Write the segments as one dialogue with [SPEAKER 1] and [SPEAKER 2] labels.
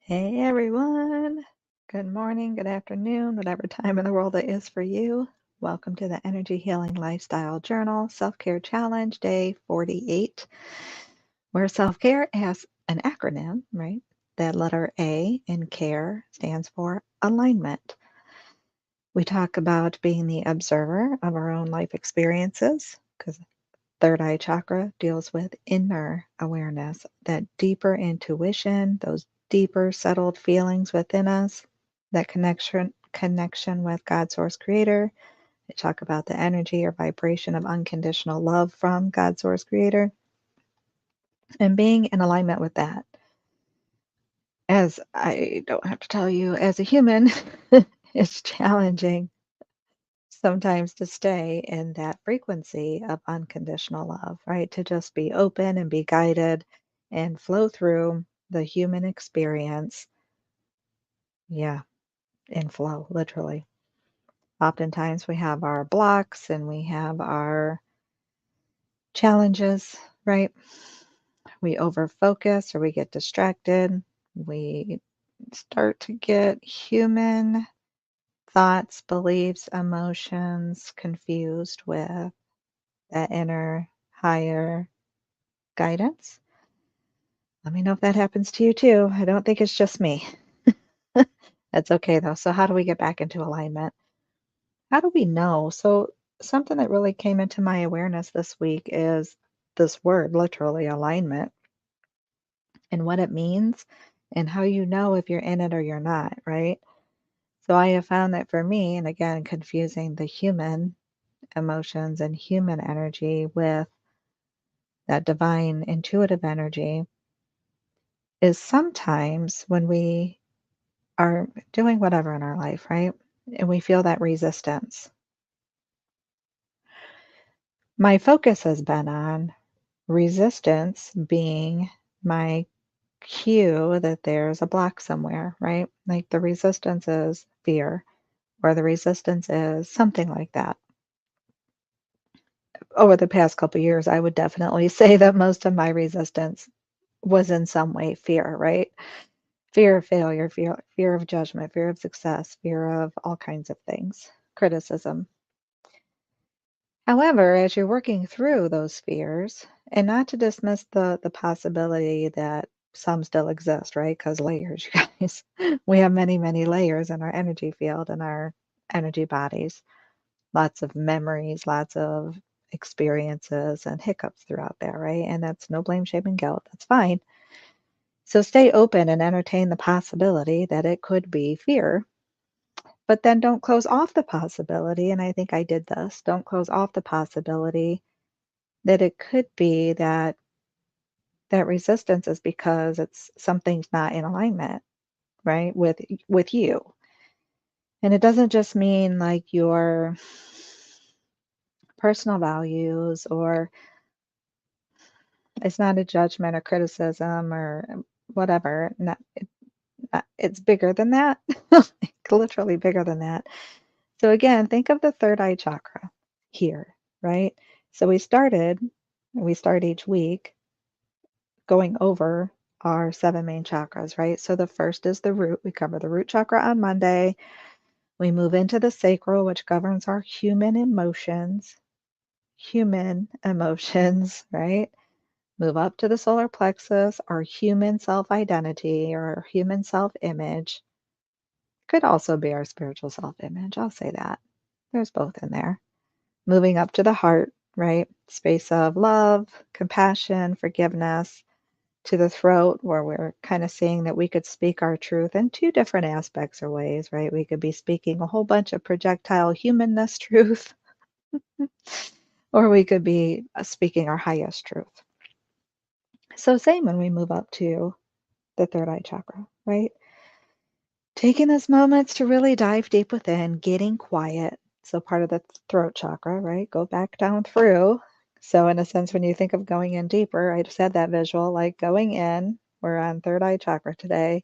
[SPEAKER 1] Hey everyone. Good morning, good afternoon, whatever time in the world it is for you. Welcome to the Energy Healing Lifestyle Journal Self-Care Challenge Day 48, where self-care has an acronym, right? That letter A in CARE stands for alignment. We talk about being the observer of our own life experiences because third eye chakra deals with inner awareness, that deeper intuition, those deeper settled feelings within us, that connection with God source creator. I talk about the energy or vibration of unconditional love from God source creator and being in alignment with that. As I don't have to tell you, as a human, it's challenging sometimes to stay in that frequency of unconditional love, right? To just be open and be guided and flow through the human experience. Yeah, in flow, literally. Oftentimes we have our blocks and we have our challenges, right? We overfocus or we get distracted. We start to get human thoughts, beliefs, emotions confused with that inner higher guidance. Let me know if that happens to you too. I don't think it's just me. That's okay though. So, how do we get back into alignment? How do we know? So, something that really came into my awareness this week is this word, literally alignment, and what it means and how you know if you're in it or you're not, right? So, I have found that for me, and again, confusing the human emotions and human energy with that divine intuitive energy is sometimes when we are doing whatever in our life, right? And we feel that resistance. My focus has been on resistance being my cue that there's a block somewhere, right? Like the resistance is fear, or the resistance is something like that. Over the past couple of years, I would definitely say that most of my resistance was in some way fear, right? Fear of failure, fear of judgment, fear of success, fear of all kinds of things, criticism. However, as you're working through those fears, and not to dismiss the possibility that some still exist, right? Because layers, you guys, we have many, many layers in our energy field and our energy bodies. Lots of memories, lots of experiences and hiccups throughout there, right? And that's no blame, shame, and guilt. That's fine. So stay open and entertain the possibility that it could be fear, but then don't close off the possibility. And I think I did this. Don't close off the possibility that it could be that that resistance is because it's something's not in alignment, right, with you. And it doesn't just mean like your personal values, or it's not a judgment or criticism or whatever. It's bigger than that. Like, literally bigger than that. So again, think of the third eye chakra here, right? So we start each week going over our seven main chakras, right? So the first is the root. We cover the root chakra on Monday. We move into the sacral, which governs our human emotions, right? Move up to the solar plexus, our human self identity or our human self image. Could also be our spiritual self image. I'll say that. There's both in there. Moving up to the heart, right? Space of love, compassion, forgiveness, to the throat, where we're kind of seeing that we could speak our truth in two different aspects or ways, right? We could be speaking a whole bunch of projectile humanness truth, or we could be speaking our highest truth. So, same when we move up to the third eye chakra, right? Taking those moments to really dive deep within, getting quiet. So, part of the throat chakra, right? Go back down through. So, in a sense, when you think of going in deeper, I just had that visual like going in. We're on third eye chakra today,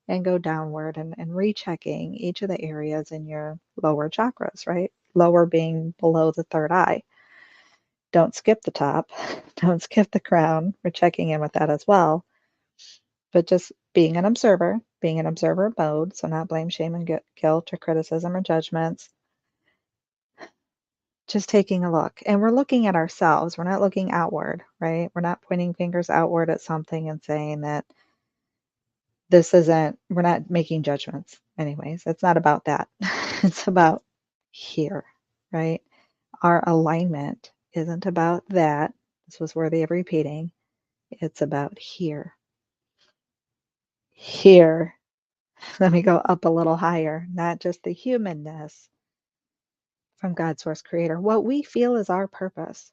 [SPEAKER 1] and go downward and rechecking each of the areas in your lower chakras, right? Lower being below the third eye. Don't skip the top, don't skip the crown. We're checking in with that as well. but just being in observer mode, so not blame, shame, and guilt or criticism or judgments, just taking a look. And we're looking at ourselves. We're not looking outward, right? We're not pointing fingers outward at something and saying that we're not making judgments. Anyways, it's not about that. It's about here, right? Our alignment isn't about that. This was worthy of repeating. It's about here. Here. Let me go up a little higher, not just the humanness from God, Source, Creator. What we feel is our purpose.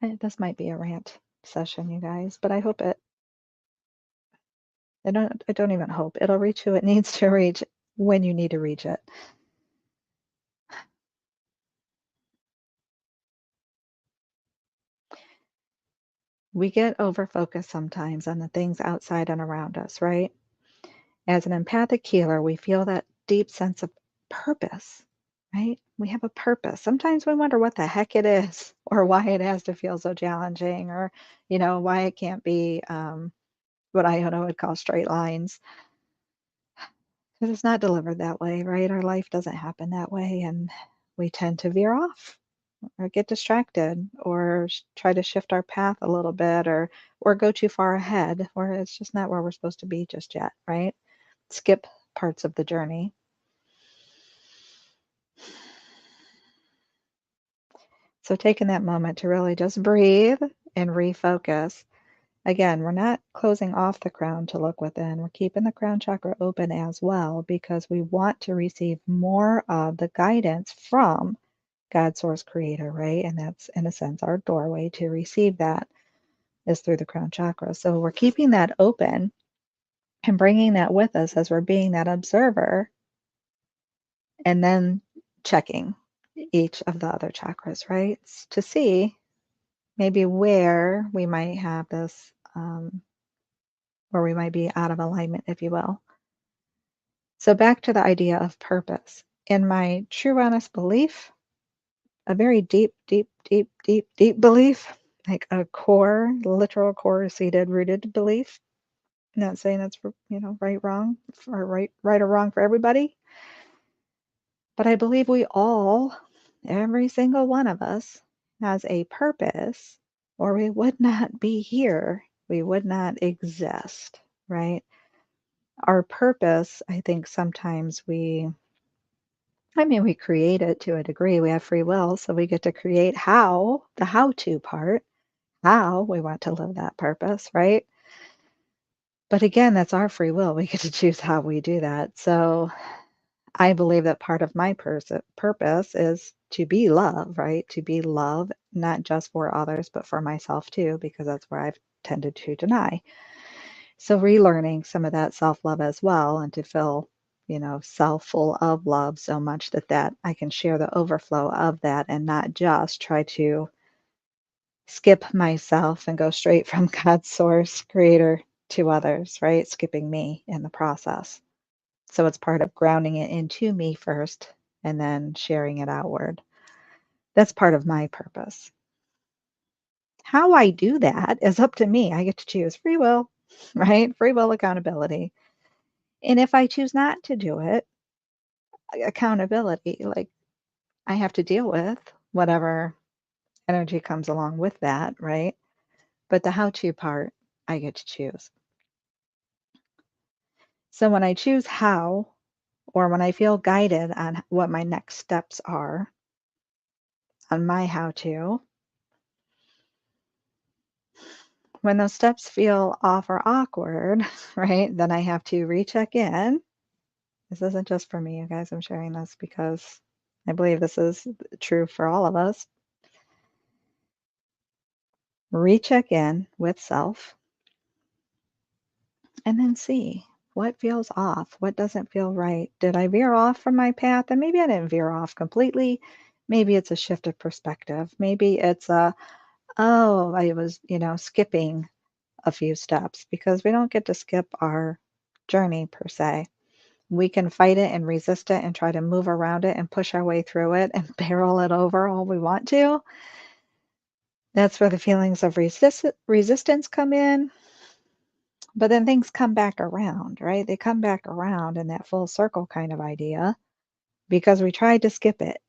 [SPEAKER 1] This might be a rant session, you guys, but I hope I don't even hope it'll reach who it needs to reach when you need to reach it. We get over focused sometimes on the things outside and around us, right? As an empathic healer, we feel that deep sense of purpose, right? We have a purpose. Sometimes we wonder what the heck it is or why it has to feel so challenging or, why it can't be what I would call straight lines. Because it's not delivered that way, right? Our life doesn't happen that way. And we tend to veer off or get distracted or try to shift our path a little bit or go too far ahead where it's just not where we're supposed to be just yet, right? Skip parts of the journey. So taking that moment to really just breathe and refocus. Again, we're not closing off the crown to look within. We're keeping the crown chakra open as well because we want to receive more of the guidance from God, Source, Creator, right? And that's, in a sense, our doorway to receive that is through the crown chakra. So we're keeping that open and bringing that with us as we're being that observer and then checking each of the other chakras, right? To see maybe where we might have this, where we might be out of alignment, if you will. So back to the idea of purpose. In my true, honest belief, a very deep, deep, deep, deep, deep belief, like a core, literal core seated, rooted belief. I'm not saying that's right, wrong, or right or wrong for everybody, but I believe we all, every single one of us, has a purpose, or we would not be here. We would not exist, right? Our purpose, I think sometimes we create it to a degree. We have free will, so we get to create the how to part, how we want to live that purpose, right? But again, that's our free will. We get to choose how we do that. So I believe that part of my purpose is to be love, right? To be love, not just for others, but for myself too, because that's where I've tended to deny. So relearning some of that self-love as well and to feel, self full of love so much that I can share the overflow of that and not just try to skip myself and go straight from God's source, creator to others, right? Skipping me in the process. So it's part of grounding it into me first and then sharing it outward. That's part of my purpose. How I do that is up to me. I get to choose free will, right? Free will accountability. And if I choose not to do it, accountability, like I have to deal with whatever energy comes along with that, right? But the how to part, I get to choose. So when I choose how, or when I feel guided on what my next steps are on my how to, when those steps feel off or awkward, right, then I have to recheck in. This isn't just for me, you guys. I'm sharing this because I believe this is true for all of us. Recheck in with self and then see what feels off, what doesn't feel right. Did I veer off from my path? And maybe I didn't veer off completely. Maybe it's a shift of perspective. Maybe it's I was, skipping a few steps because we don't get to skip our journey per se. We can fight it and resist it and try to move around it and push our way through it and barrel it over all we want to. That's where the feelings of resistance come in. But then things come back around, right? They come back around in that full circle kind of idea because we tried to skip it.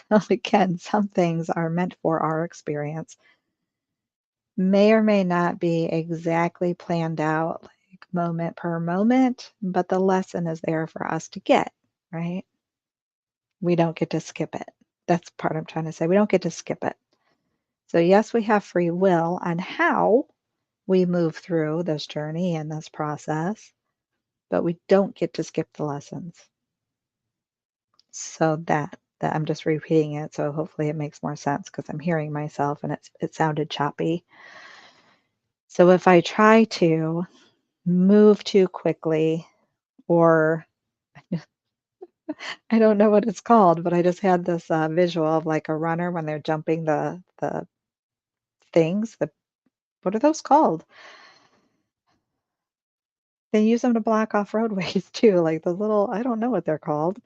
[SPEAKER 1] So again, some things are meant for our experience, may or may not be exactly planned out like moment per moment, but the lesson is there for us to get, right? We don't get to skip it. That's the part I'm trying to say. We don't get to skip it. So yes, we have free will on how we move through this journey and this process, but we don't get to skip the lessons. So that I'm just repeating it, so hopefully it makes more sense because I'm hearing myself and it sounded choppy. So if I try to move too quickly, or I don't know what it's called, but I just had this visual of like a runner when they're jumping the things. What are those called? They use them to block off roadways too, like the little, I don't know what they're called,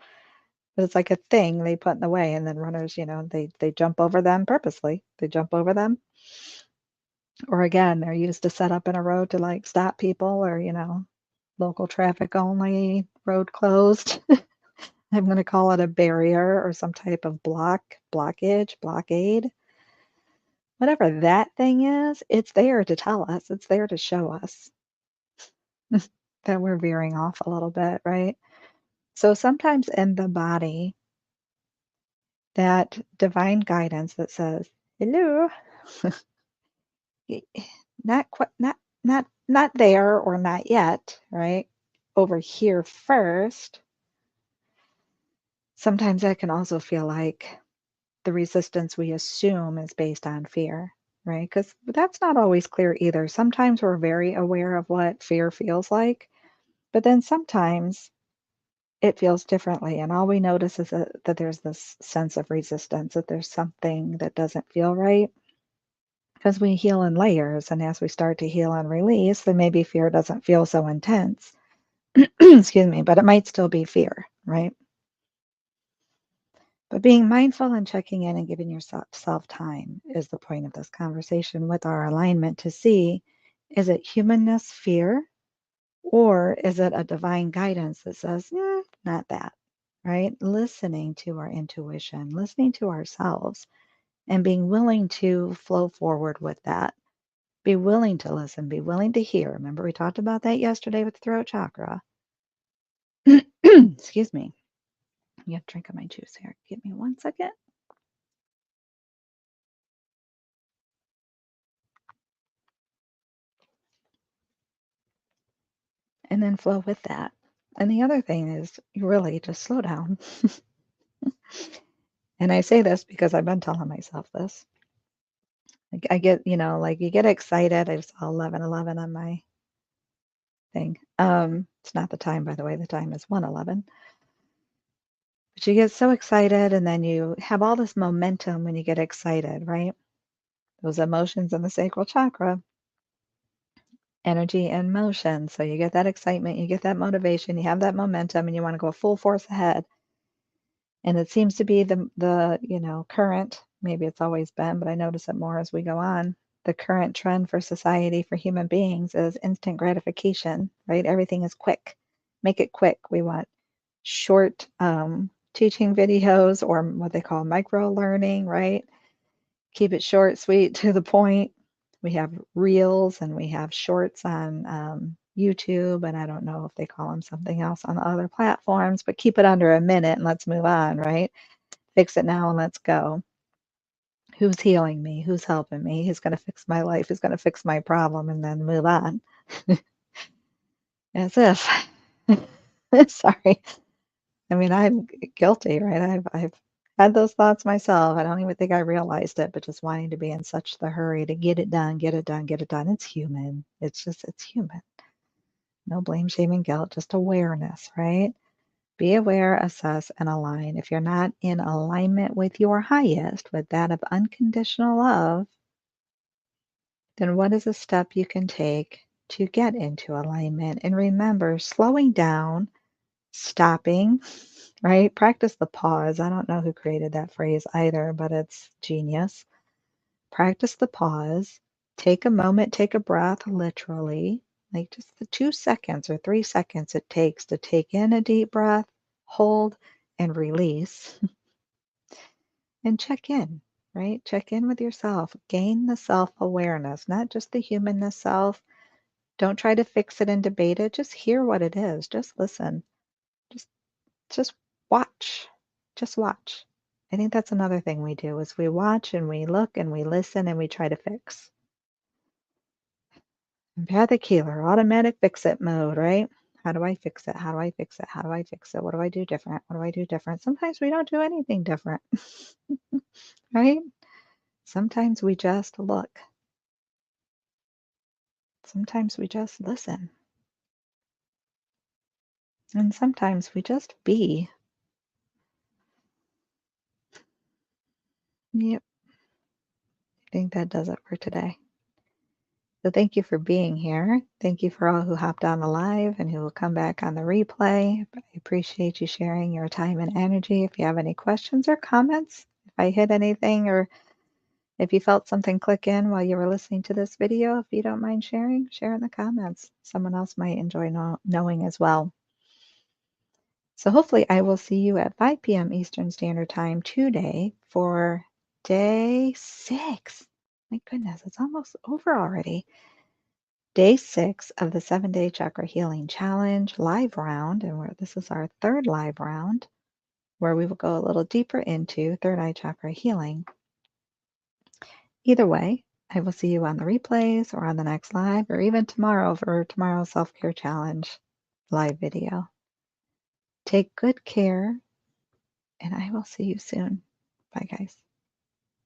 [SPEAKER 1] but it's like a thing they put in the way, and then runners, they jump over them purposely. They jump over them. Or again, they're used to set up in a road to like stop people, or local traffic only, road closed. I'm going to call it a barrier or some type of blockade. Whatever that thing is, it's there to tell us, it's there to show us that we're veering off a little bit, right? So sometimes in the body, that divine guidance that says, hello, not quite, not there or not yet, right? Over here first. Sometimes that can also feel like the resistance we assume is based on fear, right? Because that's not always clear either. Sometimes we're very aware of what fear feels like, but then sometimes it feels differently. And all we notice is that there's this sense of resistance, that there's something that doesn't feel right. Because we heal in layers, and as we start to heal and release, then maybe fear doesn't feel so intense. Excuse me, but it might still be fear, right? But being mindful and checking in and giving yourself time is the point of this conversation with our alignment to see, is it humanness fear, or is it a divine guidance that says, not that, right? Listening to our intuition, listening to ourselves, and being willing to flow forward with that. Be willing to listen, be willing to hear. Remember, we talked about that yesterday with the throat chakra. Excuse me. You have to drink of my juice here. Give me 1 second. And then flow with that. And the other thing is really just slow down. And I say this because I've been telling myself this. Like I get, like you get excited. I saw 11:11 on my thing. It's not the time, by the way. The time is 1:11. But you get so excited, and then you have all this momentum when you get excited, right? Those emotions in the sacral chakra, energy and motion. So you get that excitement, you get that motivation, you have that momentum, and you want to go full force ahead. And it seems to be the current, maybe it's always been, but I notice it more as we go on. The current trend for society, for human beings, is instant gratification, right? Everything is quick. Make it quick. We want short teaching videos, or what they call micro learning, right? Keep it short, sweet, to the point. We have reels and we have shorts on YouTube, and I don't know if they call them something else on the other platforms, but keep it under a minute and let's move on, right? Fix it now and let's go. Who's healing me? Who's helping me? Who's going to fix my life? Who's going to fix my problem? And then move on. As if. Sorry. I mean, I'm guilty, right? I've had those thoughts myself. I don't even think I realized it, but just wanting to be in such the hurry to get it done, get it done, get it done. It's human. It's human. No blame, shame, and guilt, just awareness, right? Be aware, assess, and align. If you're not in alignment with your highest, with that of unconditional love, then what is a step you can take to get into alignment? And remember, slowing down, stopping, right? Practice the pause. I don't know who created that phrase either, but it's genius. Practice the pause. Take a moment, take a breath, literally, Like just the 2 seconds or 3 seconds it takes to take in a deep breath, hold, and release, and check in, right? Check in with yourself. Gain the self-awareness, not just the humanness self. Don't try to fix it and debate it. Just hear what it is. Just listen. Just just watch. Just watch. I think that's another thing we do is we watch and we look and we listen and we try to fix. Empathic healer, automatic fix it mode, right? How do I fix it? How do I fix it? How do I fix it? What do I do different? What do I do different? Sometimes we don't do anything different, right? Sometimes we just look. Sometimes we just listen. And sometimes we just be. Yep, I think that does it for today. So thank you for being here. Thank you for all who hopped on the live and who will come back on the replay. I appreciate you sharing your time and energy. If you have any questions or comments, if I hit anything or if you felt something click in while you were listening to this video, if you don't mind sharing, share in the comments. Someone else might enjoy knowing as well. So hopefully I will see you at 5 p.m. Eastern Standard Time today for day 6. My goodness, it's almost over already. Day 6 of the 7-day Chakra Healing Challenge live round, and this is our third live round, where we will go a little deeper into third eye chakra healing. Either way, I will see you on the replays or on the next live, or even tomorrow for tomorrow's self-care challenge live video. Take good care, and I will see you soon. Bye, guys.